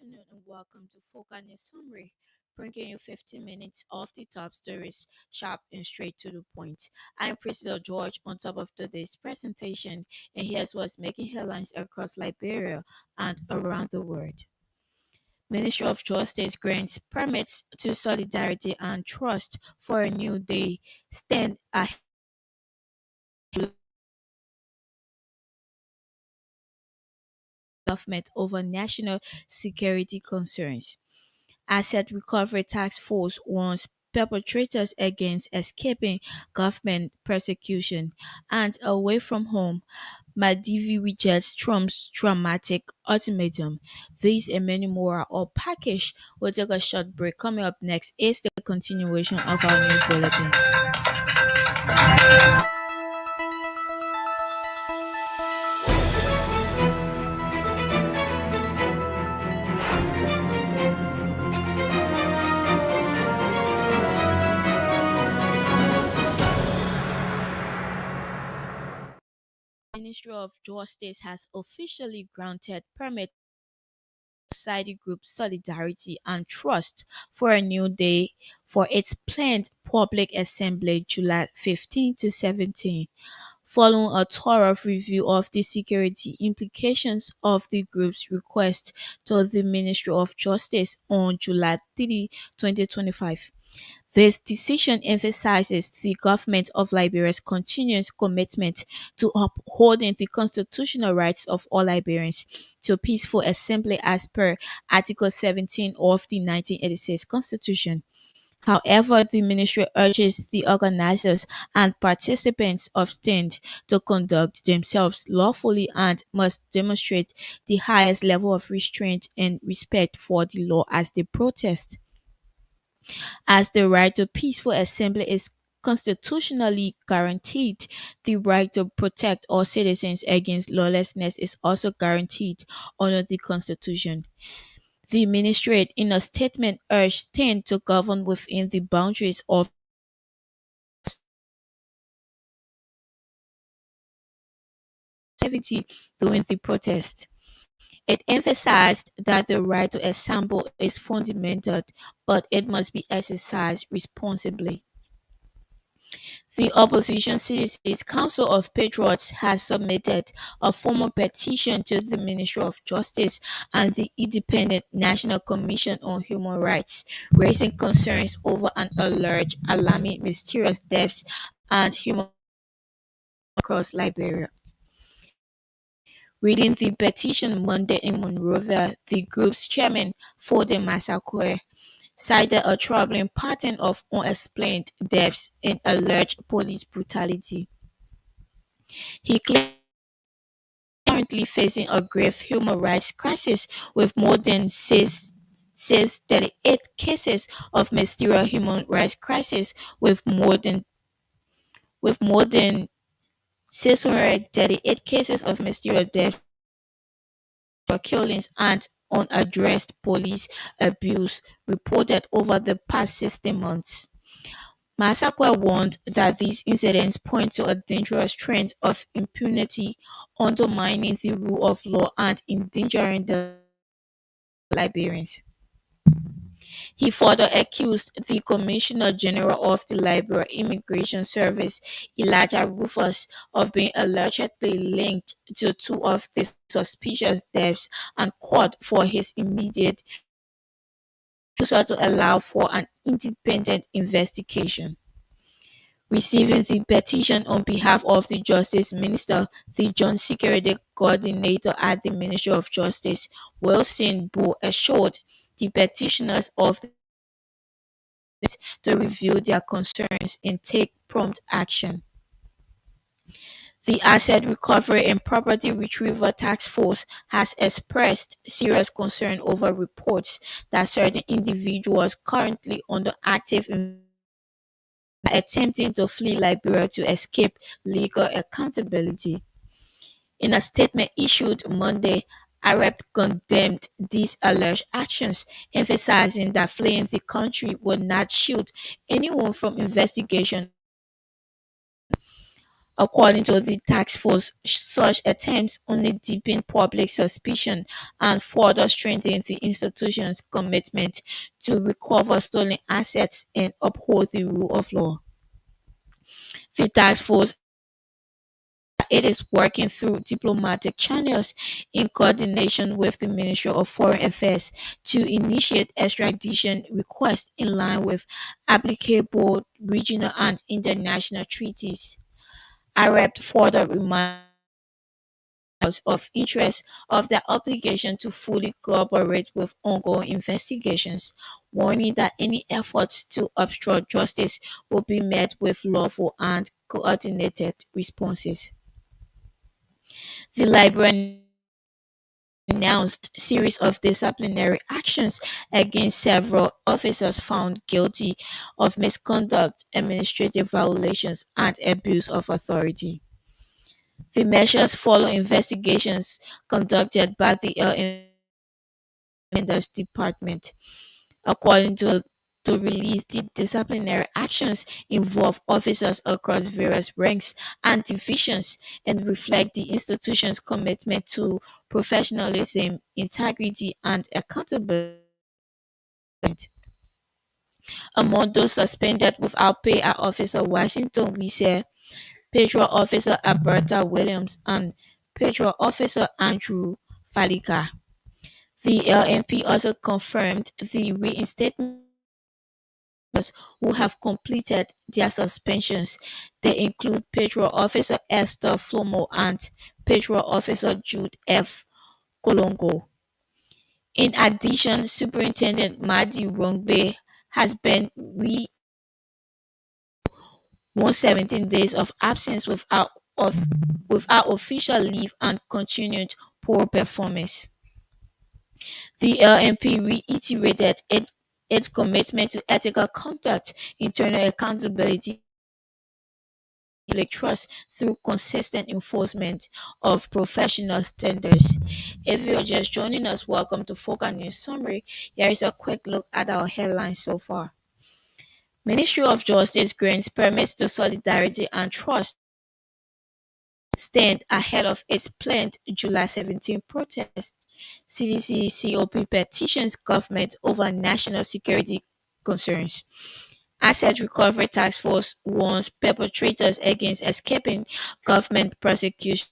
afternoon and welcome to Focal News Summary, bringing you 15 minutes of the top stories, sharp and straight to the point. I'm Priscilla George on top of today's presentation, and here's what's making headlines across Liberia and around the world. Ministry of Justice grants permits to Solidarity and Trust for a new day. Stand ahead government over national security concerns. Asset Recovery Task Force warns perpetrators against escaping government persecution. And away from home, Madivi rejects Trump's dramatic ultimatum. These and many more are all packaged. We'll take a short break. Coming up next is the continuation of our news bulletin. Ministry of Justice has officially granted permit society group Solidarity and Trust for a new day for its planned public assembly July 15 to 17. Following a thorough review of the security implications of the group's request to the Ministry of Justice on July 3, 2025. This decision emphasizes the government of Liberia's continuous commitment to upholding the constitutional rights of all Liberians to peaceful assembly as per Article 17 of the 1986 Constitution. However, the ministry urges the organizers and participants of stand to conduct themselves lawfully and must demonstrate the highest level of restraint and respect for the law as they protest. As the right to peaceful assembly is constitutionally guaranteed, the right to protect all citizens against lawlessness is also guaranteed under the Constitution. The ministry, in a statement, urged Stan to govern within the boundaries of activity during the protest. It emphasized that the right to assemble is fundamental, but it must be exercised responsibly. The opposition Citizens Council of Patriots has submitted a formal petition to the Ministry of Justice and the Independent National Commission on Human Rights, raising concerns over an alleged alarming mysterious deaths and human across Liberia. Reading the petition Monday in Monrovia, the group's chairman, Fode Massaquoi, cited a troubling pattern of unexplained deaths and alleged police brutality. He claimed currently facing a grave human rights crisis with more than 38 cases of mysterious human rights crisis with more than 638 cases of mysterious death or killings and unaddressed police abuse reported over the past 16 months. Massaquoi warned that these incidents point to a dangerous trend of impunity, undermining the rule of law and endangering the Liberians. He further accused the Commissioner General of the Liberia Immigration Service, Elijah Rufus, of being allegedly linked to two of the suspicious deaths and called for his immediate refusal to allow for an independent investigation. Receiving the petition on behalf of the Justice Minister, the Joint Security Coordinator at the Ministry of Justice, Wilson Bull, assured the petitioners of to review their concerns and take prompt action. The Asset Recovery and Property Retrieval Task Force has expressed serious concern over reports that certain individuals currently under active are attempting to flee Liberia to escape legal accountability. In a statement issued Monday, Arab condemned these alleged actions, emphasizing that fleeing the country would not shield anyone from investigation. According to the task force, such attempts only deepen public suspicion and further strengthen the institution's commitment to recover stolen assets and uphold the rule of law. The task force it is working through diplomatic channels in coordination with the Ministry of Foreign Affairs to initiate extradition requests in line with applicable regional and international treaties. Arab further reminds of interest of their obligation to fully cooperate with ongoing investigations, warning that any efforts to obstruct justice will be met with lawful and coordinated responses. The librarian announced series of disciplinary actions against several officers found guilty of misconduct, administrative violations, and abuse of authority. The measures follow investigations conducted by the Mendes Department. According to the release, the disciplinary actions involve officers across various ranks and divisions and reflect the institution's commitment to professionalism, integrity, and accountability. Among those suspended without pay are Officer Washington Wise, Patrol Officer Alberta Williams, and Patrol Officer Andrew Falika. The LNP also confirmed the reinstatement who have completed their suspensions. They include Patrol Officer Esther Flomo and Patrol Officer Jude F. Kolongo. In addition, Superintendent Madi Rongbe has been 117 days of absence without official leave and continued poor performance. The LNP reiterated its commitment to ethical conduct, internal accountability, and public trust through consistent enforcement of professional standards. If you're just joining us, welcome to Focal News Summary. Here is a quick look at our headlines so far. Ministry of Justice grants permits to Solidarity and Trust stand ahead of its planned July 17 protest. CDC COP petitions government over national security concerns. Asset Recovery Task Force warns perpetrators against escaping government prosecution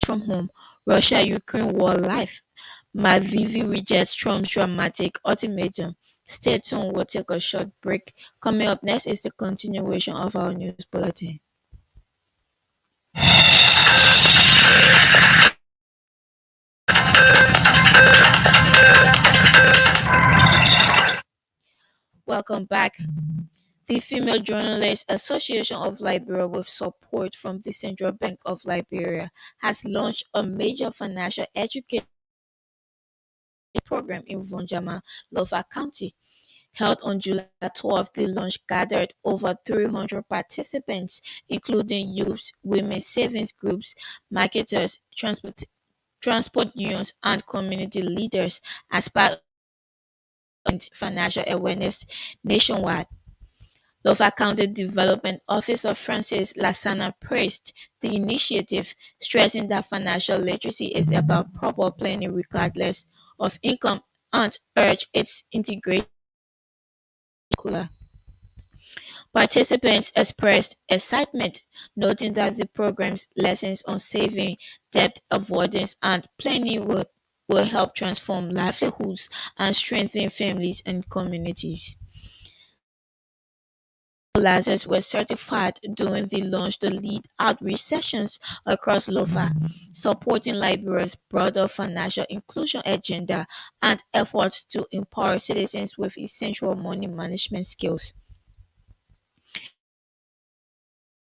from home. Russia-Ukraine war life. Madvivi rejects Trump's dramatic ultimatum. Stay tuned, we'll take a short break. Coming up next is the continuation of our news bulletin. Welcome back. The Female Journalists Association of Liberia, with support from the Central Bank of Liberia, has launched a major financial education program in Vonjama, Lofa County. Held on July 12th, the launch gathered over 300 participants, including youths, women's savings groups, marketers, transport unions, and community leaders as part of financial awareness nationwide. Lofa County Development Officer Francis Lasana praised the initiative, stressing that financial literacy is about proper planning regardless of income, and urged its integration. Participants expressed excitement, noting that the program's lessons on saving, debt avoidance, and planning will help transform livelihoods and strengthen families and communities. Organizers were certified during the launch to lead outreach sessions across LOFA, supporting Liberia's broader financial inclusion agenda and efforts to empower citizens with essential money management skills.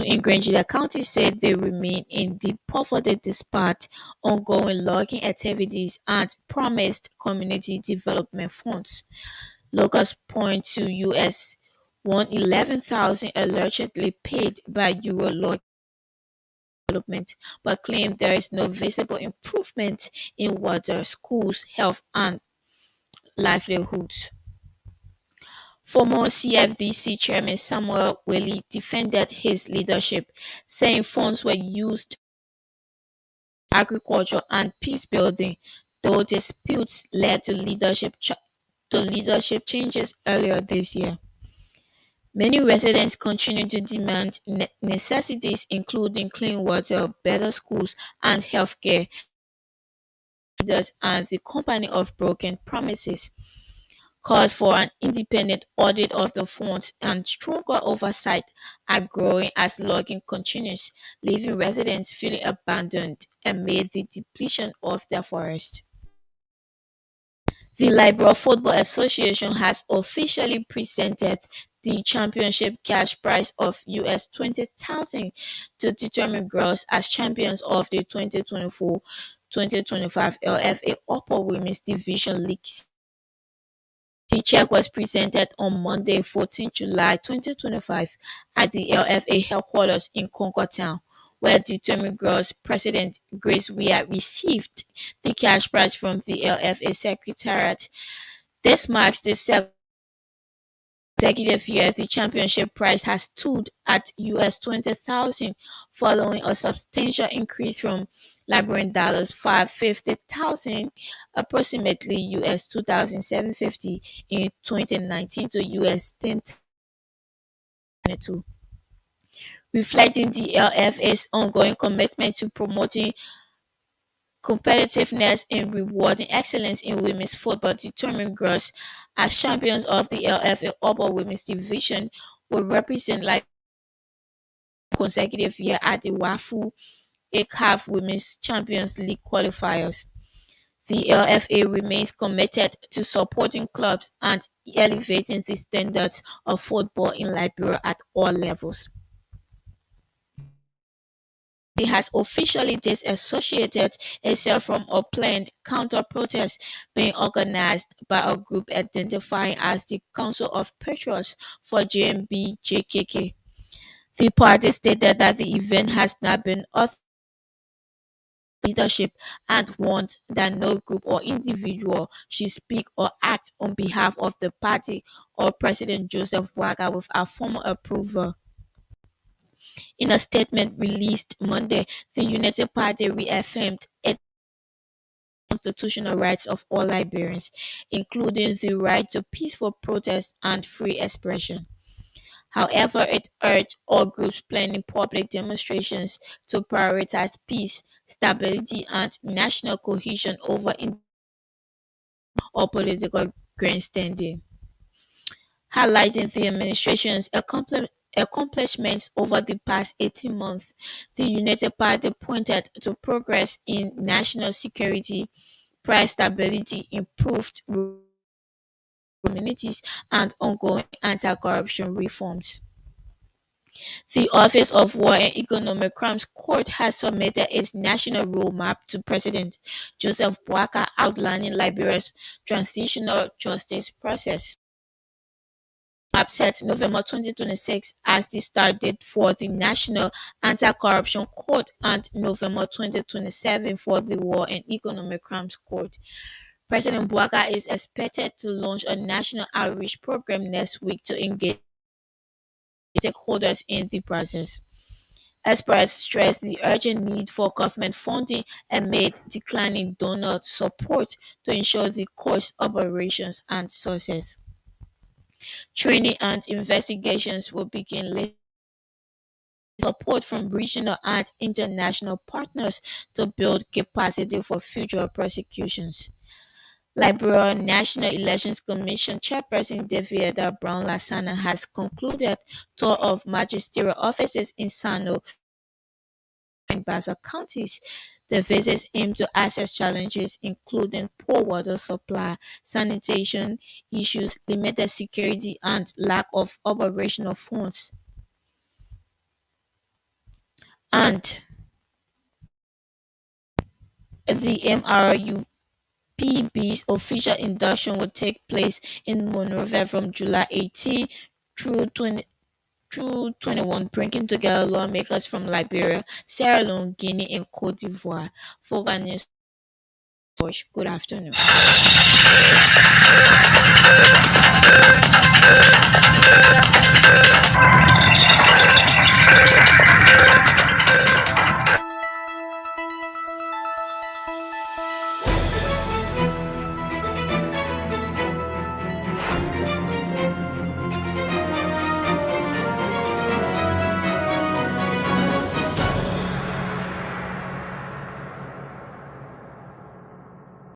In Grangeda County said they remain in deep poverty despite ongoing logging activities and promised community development funds. Locals point to US 111,000 allegedly paid by Eurolog development, but claim there is no visible improvement in water, schools, health, and livelihoods. Former CFDC Chairman Samuel Wiley defended his leadership, saying funds were used for agriculture and peace building, though disputes led to leadership changes earlier this year. Many residents continue to demand necessities including clean water, better schools, and healthcare. Leaders and the company of broken promises. Calls for an independent audit of the funds and stronger oversight are growing as logging continues, leaving residents feeling abandoned amid the depletion of their forests. The Liberia Football Association has officially presented the championship cash prize of US 20,000 to determine girls as champions of the 2024-2025 LFA Upper Women's Division League. The check was presented on Monday, 14 July 2025 at the LFA headquarters in Concord Town, where determined girls president Grace Weah received the cash prize from the LFA secretariat. This marks the second consecutive year the championship prize has stood at US 20,000, following a substantial increase from Liberian dollars 550,000, approximately US 2,750 in 2019 to US 10,022, reflecting the LFA's ongoing commitment to promoting competitiveness and rewarding excellence in women's football. Determined girls as champions of the LFA Upper Women's Division will represent like consecutive year at the WAFU ACAF Women's Champions League qualifiers. The LFA remains committed to supporting clubs and elevating the standards of football in Liberia at all levels. It has officially disassociated itself from a planned counter-protest being organized by a group identifying as the Council of Patriots for JMB-JKK. The party stated that the event has not been authorized by leadership and warned that no group or individual should speak or act on behalf of the party or President Joseph Boakai without formal approval. In a statement released Monday, the United Party reaffirmed its constitutional rights of all Liberians, including the right to peaceful protest and free expression. However, it urged all groups planning public demonstrations to prioritize peace, stability, and national cohesion over or political grandstanding, highlighting the administration's accomplishments over the past 18 months. The United Party pointed to progress in national security, price stability, improved communities, and ongoing anti-corruption reforms. The Office of War and Economic Crimes Court has submitted its national roadmap to President Joseph Boakai, outlining Liberia's transitional justice process. Map sets November 2026 as the start date for the National Anti-Corruption Court and November 2027 for the War and Economic Crimes Court. President Boakai is expected to launch a national outreach program next week to engage stakeholders in the process. Experts stress the urgent need for government funding amid declining donor support to ensure the court's operations and success. Training and investigations will begin later. Support from regional and international partners to build capacity for future prosecutions. Liberia National Elections Commission Chairperson Davieda Brown Lasana has concluded tour of magisterial offices in Sano and Baza counties. The visits aim to assess challenges including poor water supply, sanitation issues, limited security, and lack of operational funds. And the MRUPB's official induction will take place in Monrovia from July 18 through 21, bringing together lawmakers from Liberia, Sierra Leone, Guinea, and Cote d'Ivoire. For Ghana News, good afternoon.